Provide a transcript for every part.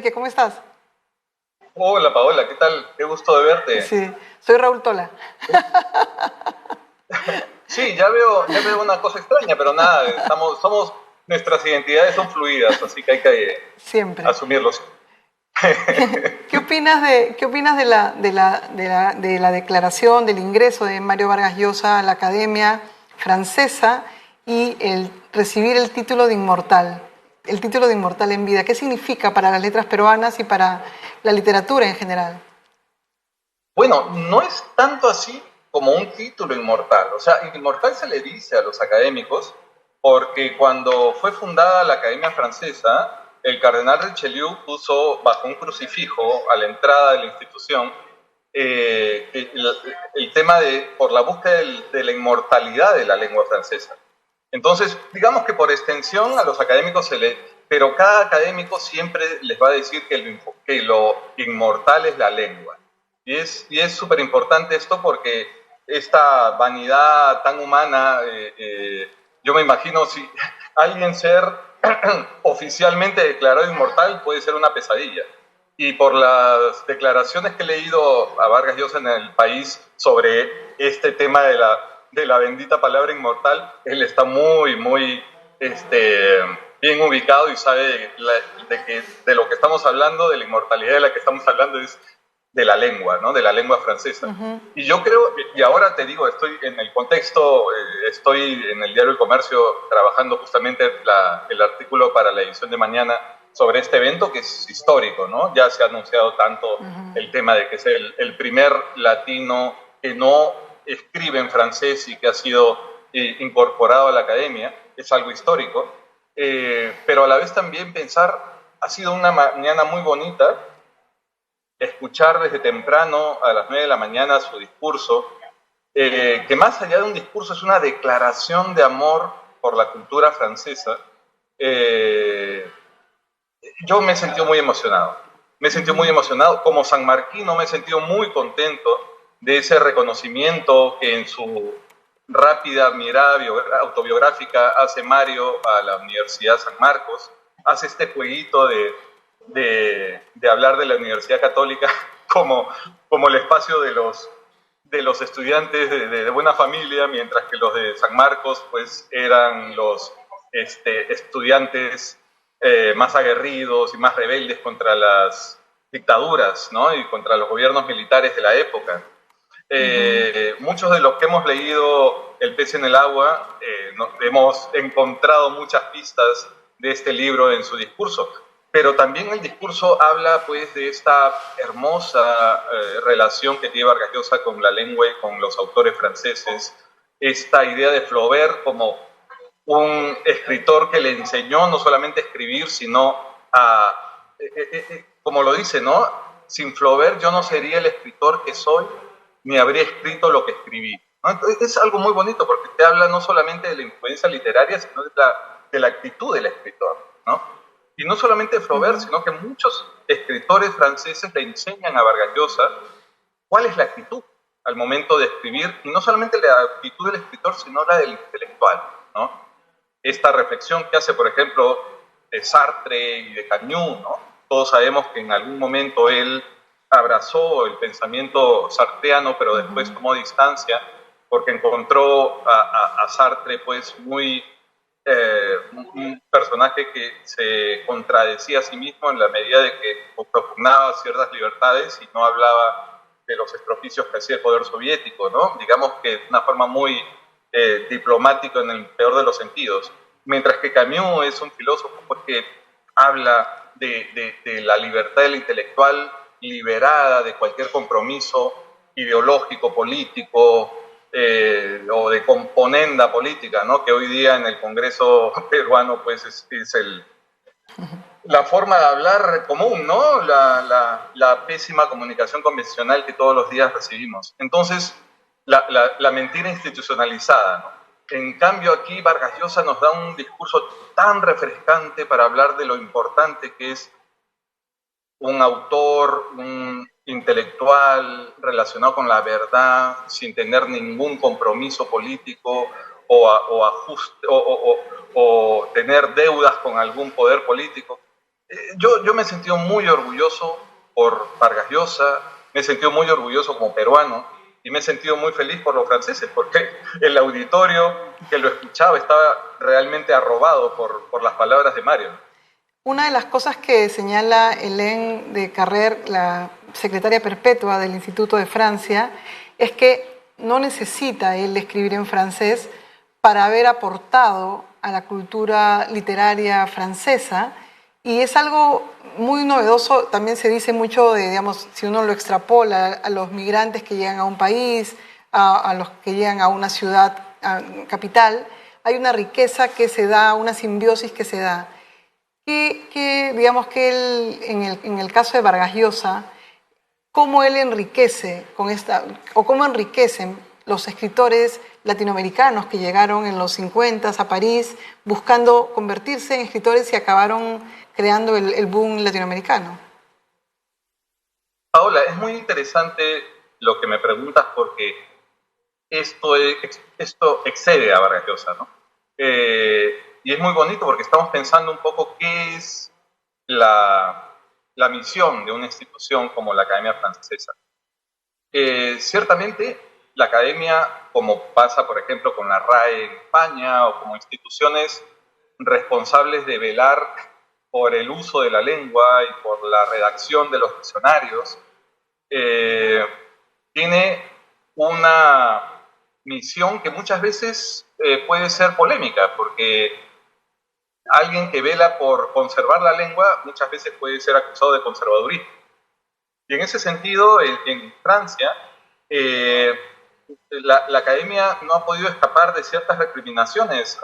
Enrique, ¿cómo estás? Hola Paola, ¿qué tal? Qué gusto de verte. Sí, soy Raúl Tola. Sí, ya veo una cosa extraña, pero nada, nuestras identidades son fluidas, así que hay que Siempre. asumirlos. ¿Qué opinas de la declaración, del ingreso de Mario Vargas Llosa a la Academia Francesa y el recibir el título de inmortal en vida? ¿Qué significa para las letras peruanas y para la literatura en general? Bueno, no es tanto así como un título inmortal. O sea, inmortal se le dice a los académicos porque cuando fue fundada la Academia Francesa, el cardenal Richelieu puso bajo un crucifijo a la entrada de la institución el tema por la búsqueda de la inmortalidad de la lengua francesa. Entonces, digamos que por extensión a los académicos pero cada académico siempre les va a decir que lo inmortal es la lengua. Y es súper importante esto porque esta vanidad tan humana, yo me imagino si alguien ser oficialmente declarado inmortal puede ser una pesadilla. Y por las declaraciones que he leído a Vargas Llosa en El País sobre este tema de la bendita palabra inmortal, él está muy, muy bien ubicado y sabe de lo que estamos hablando, de la inmortalidad de la que estamos hablando, es de la lengua, ¿no? De la lengua francesa. Ujú. Y yo creo, y ahora te digo, estoy en el contexto, estoy en el diario El Comercio trabajando justamente el artículo para la edición de mañana sobre este evento que es histórico, ¿no? Ya se ha anunciado tanto el tema de que es el primer latino que no escribe en francés y que ha sido incorporado a la academia, es algo histórico, pero a la vez también pensar, ha sido una mañana muy bonita, escuchar desde temprano a las 9 de la mañana su discurso, que más allá de un discurso es una declaración de amor por la cultura francesa. eh, yo me he sentido muy emocionado. Me he sentido muy emocionado. Como sanmarquino me he sentido muy contento de ese reconocimiento que en su rápida mirada autobiográfica hace Mario a la Universidad San Marcos. Hace este jueguito de hablar de la Universidad Católica como el espacio de los estudiantes de buena familia, mientras que los de San Marcos pues eran los estudiantes más aguerridos y más rebeldes contra las dictaduras, ¿no? Y contra los gobiernos militares de la época. Muchos de los que hemos leído El pez en el agua hemos encontrado muchas pistas de este libro en su discurso, pero también el discurso habla pues de esta hermosa relación que tiene Vargas Llosa con la lengua y con los autores franceses, esta idea de Flaubert como un escritor que le enseñó no solamente a escribir, sino como lo dice, ¿no? Sin Flaubert yo no sería el escritor que soy, ni habría escrito lo que escribí, ¿no? Entonces, es algo muy bonito porque te habla no solamente de la influencia literaria, sino de la actitud del escritor, ¿no? Y no solamente de Flaubert, sino que muchos escritores franceses le enseñan a Vargas Llosa cuál es la actitud al momento de escribir, y no solamente la actitud del escritor, sino la del intelectual, ¿no? Esta reflexión que hace, por ejemplo, de Sartre y de Camus, ¿no? Todos sabemos que en algún momento él abrazó el pensamiento sartreano, pero después tomó distancia porque encontró a Sartre pues un personaje que se contradecía a sí mismo en la medida de que propugnaba ciertas libertades y no hablaba de los estropicios que hacía el poder soviético, ¿no? Digamos que de una forma muy diplomática en el peor de los sentidos. Mientras que Camus es un filósofo pues, que habla de la libertad del intelectual liberada de cualquier compromiso ideológico, político, o de componenda política, ¿no? Que hoy día en el Congreso peruano pues es la forma de hablar común, ¿no? La pésima comunicación convencional que todos los días recibimos. Entonces, la mentira institucionalizada, ¿no? En cambio, aquí Vargas Llosa nos da un discurso tan refrescante para hablar de lo importante que es un autor, un intelectual relacionado con la verdad, sin tener ningún compromiso político o tener deudas con algún poder político. Yo me he sentido muy orgulloso por Vargas Llosa, me he sentido muy orgulloso como peruano y me he sentido muy feliz por los franceses, porque el auditorio que lo escuchaba estaba realmente arrobado por las palabras de Mario. Una de las cosas que señala Hélène de Carrer, la secretaria perpetua del Instituto de Francia, es que no necesita él escribir en francés para haber aportado a la cultura literaria francesa, y es algo muy novedoso. También se dice mucho de, digamos, si uno lo extrapola a los migrantes que llegan a un país, a los que llegan a una ciudad capital, hay una riqueza que se da, una simbiosis que se da. Digamos que él, en el caso de Vargas Llosa, cómo él enriquece con esta, o cómo enriquecen los escritores latinoamericanos que llegaron en los 50 a París buscando convertirse en escritores y acabaron creando el boom latinoamericano? Paola, es muy interesante lo que me preguntas porque esto excede a Vargas Llosa, ¿no? Y es muy bonito porque estamos pensando un poco qué es la misión de una institución como la Academia Francesa. Ciertamente, la Academia, como pasa, por ejemplo, con la RAE en España o como instituciones responsables de velar por el uso de la lengua y por la redacción de los diccionarios, tiene una misión que muchas veces puede ser polémica, porque alguien que vela por conservar la lengua muchas veces puede ser acusado de conservadurismo. Y en ese sentido, en Francia, eh, la academia no ha podido escapar de ciertas recriminaciones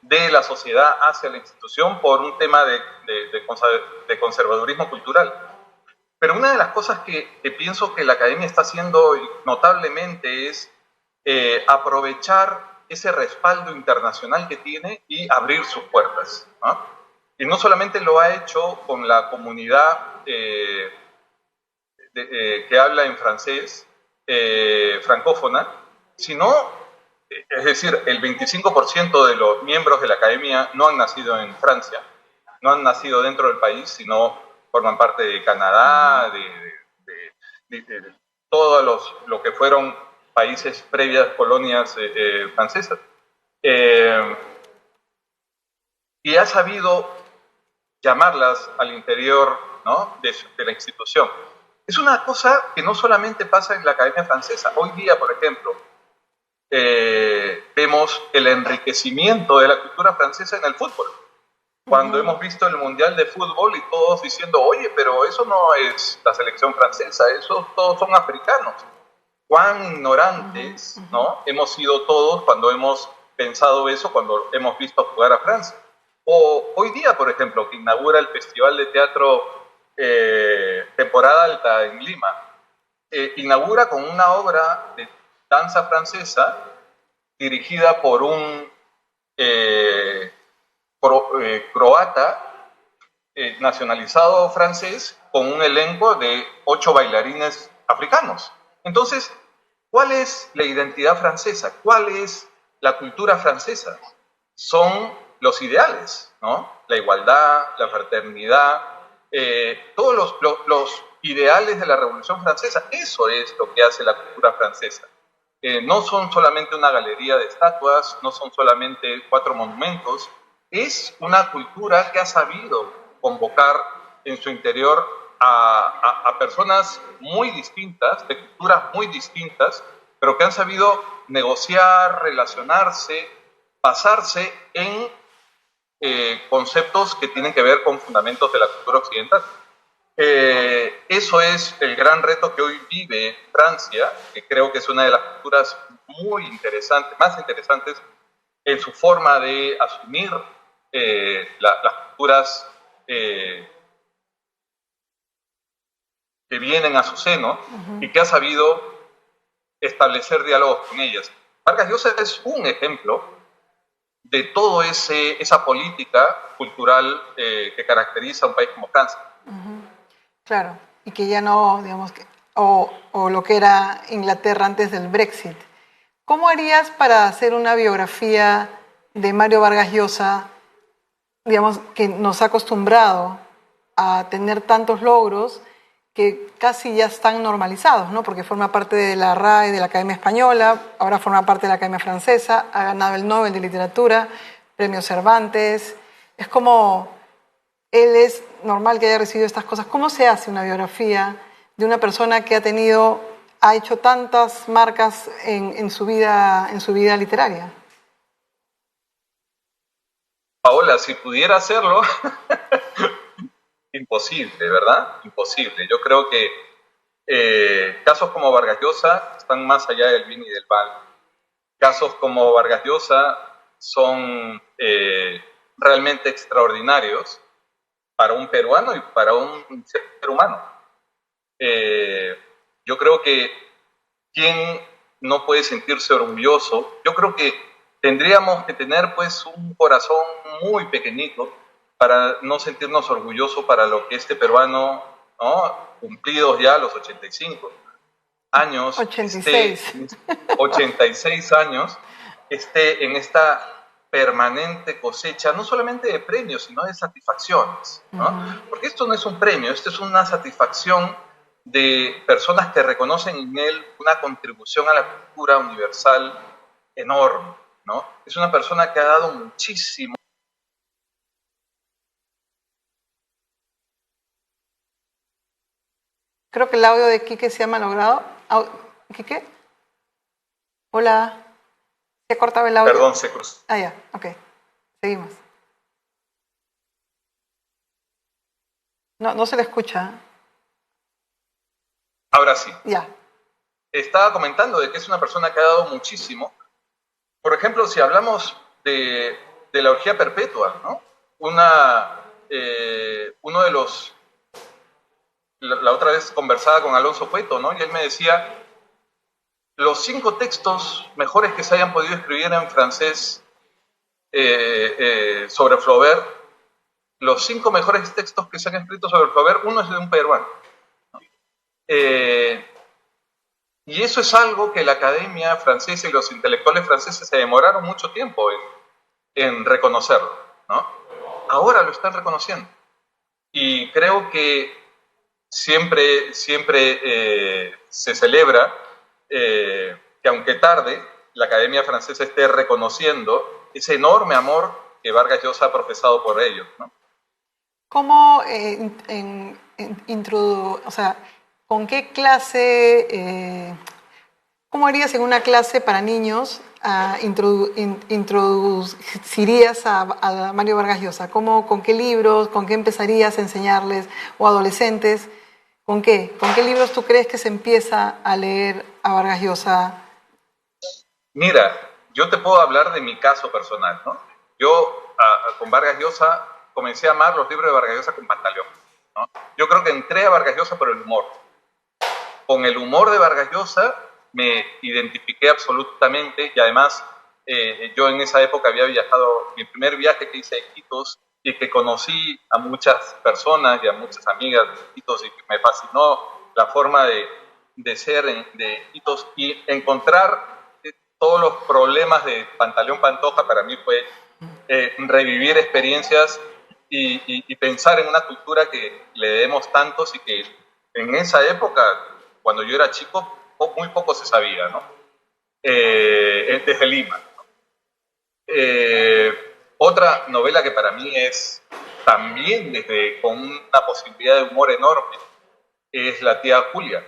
de la sociedad hacia la institución por un tema de conservadurismo cultural. Pero una de las cosas que pienso que la academia está haciendo notablemente es aprovechar ese respaldo internacional que tiene y abrir sus puertas, ¿no? Y no solamente lo ha hecho con la comunidad que habla en francés, francófona, sino, es decir, el 25% de los miembros de la academia no han nacido en Francia, no han nacido dentro del país, sino forman parte de Canadá, de todos lo que fueron países previas colonias francesas. Y ha sabido llamarlas al interior, ¿no?, de la institución. Es una cosa que no solamente pasa en la Academia Francesa. Hoy día, por ejemplo, vemos el enriquecimiento de la cultura francesa en el fútbol. Cuando hemos visto el Mundial de Fútbol y todos diciendo, oye, pero eso no es la selección francesa, esos todos son africanos. Cuán ignorantes, ¿no?, hemos sido todos cuando hemos pensado eso, cuando hemos visto jugar a Francia. O hoy día, por ejemplo, que inaugura el Festival de Teatro Temporada Alta en Lima, inaugura con una obra de danza francesa dirigida por un croata nacionalizado francés con un elenco de 8 bailarines africanos. Entonces, ¿cuál es la identidad francesa? ¿Cuál es la cultura francesa? Son los ideales, ¿no? La igualdad, la fraternidad, todos los ideales de la Revolución Francesa. Eso es lo que hace la cultura francesa. No son solamente una galería de estatuas, no son solamente 4 monumentos, es una cultura que ha sabido convocar en su interior a personas muy distintas, de culturas muy distintas, pero que han sabido negociar, relacionarse, basarse en conceptos que tienen que ver con fundamentos de la cultura occidental. Eso es el gran reto que hoy vive Francia, que creo que es una de las culturas muy interesantes, más interesantes en su forma de asumir las culturas que vienen a su seno y que ha sabido establecer diálogos con ellas. Vargas Llosa es un ejemplo de toda esa política cultural que caracteriza a un país como Francia. Claro, y que ya no, digamos, o lo que era Inglaterra antes del Brexit. ¿Cómo harías para hacer una biografía de Mario Vargas Llosa digamos, que nos ha acostumbrado a tener tantos logros que casi ya están normalizados, ¿no? Porque forma parte de la RAE, de la Academia Española, ahora forma parte de la Academia Francesa, ha ganado el Nobel de Literatura, Premio Cervantes. Es como, él es normal que haya recibido estas cosas. ¿Cómo se hace una biografía de una persona que ha hecho tantas marcas en su vida literaria? Paola, si pudiera hacerlo, imposible, ¿verdad? Imposible. Yo creo que casos como Vargas Llosa están más allá del bien y del mal. Casos como Vargas Llosa son realmente extraordinarios para un peruano y para un ser humano. Yo creo que quien no puede sentirse orgulloso, yo creo que tendríamos que tener pues un corazón muy pequeñito para no sentirnos orgullosos para lo que este peruano, ¿no? Cumplidos ya los 85 años, 86. 86 años, esté en esta permanente cosecha, no solamente de premios, sino de satisfacciones, ¿no? Porque esto no es un premio, esto es una satisfacción de personas que reconocen en él una contribución a la cultura universal enorme, ¿no? Es una persona que ha dado muchísimo. Creo que el audio de Quique se ha malogrado. ¿Quique? Hola. ¿Se ha cortado el audio? Perdón, se cruzó. Ah, ya, ok. Seguimos. No se le escucha. Ahora sí. Ya. Estaba comentando de que es una persona que ha dado muchísimo. Por ejemplo, si hablamos de la orgía perpetua, ¿no? Uno de los... La otra vez conversaba con Alonso Cueto, ¿no? Y él me decía, los 5 textos mejores que se hayan podido escribir en francés sobre Flaubert, los 5 mejores textos que se han escrito sobre Flaubert, uno es de un peruano, ¿no? Y eso es algo que la academia francesa y los intelectuales franceses se demoraron mucho tiempo en reconocerlo, ¿no? Ahora lo están reconociendo. Y creo que siempre se celebra que aunque tarde, la Academia Francesa esté reconociendo ese enorme amor que Vargas Llosa ha profesado por ellos, ¿no? ¿Cómo o sea, con qué clase, cómo harías en una clase para niños, introducirías a Mario Vargas Llosa? ¿Con qué libros, con qué empezarías a enseñarles? ¿O adolescentes? ¿Con qué? ¿Con qué libros tú crees que se empieza a leer a Vargas Llosa? Mira, yo te puedo hablar de mi caso personal, ¿no? Yo con Vargas Llosa comencé a amar los libros de Vargas Llosa con Pantaleón, ¿no? Yo creo que entré a Vargas Llosa por el humor. Con el humor de Vargas Llosa me identifiqué absolutamente y además yo en esa época había viajado, mi primer viaje que hice a Iquitos y que conocí a muchas personas y a muchas amigas de Iquitos y que me fascinó la forma de ser de Iquitos y encontrar todos los problemas de Pantaleón Pantoja para mí fue revivir experiencias y pensar en una cultura que le debemos tantos y que en esa época, cuando yo era chico, muy poco se sabía, ¿no? Desde Lima, ¿no? Otra novela que para mí es también con una posibilidad de humor enorme es La tía Julia,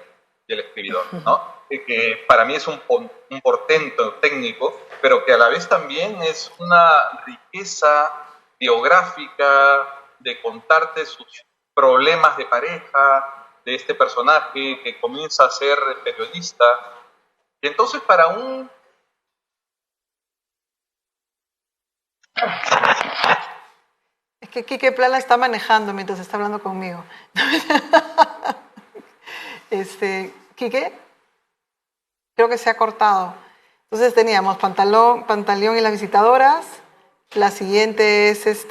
del escribidor, ¿no? Que para mí es un portento técnico, pero que a la vez también es una riqueza biográfica de contarte sus problemas de pareja, de este personaje que comienza a ser periodista. Y entonces para un... Es que Quique Plana está manejando mientras está hablando conmigo. Quique, creo que se ha cortado. Entonces teníamos Pantaleón y las visitadoras. La siguiente es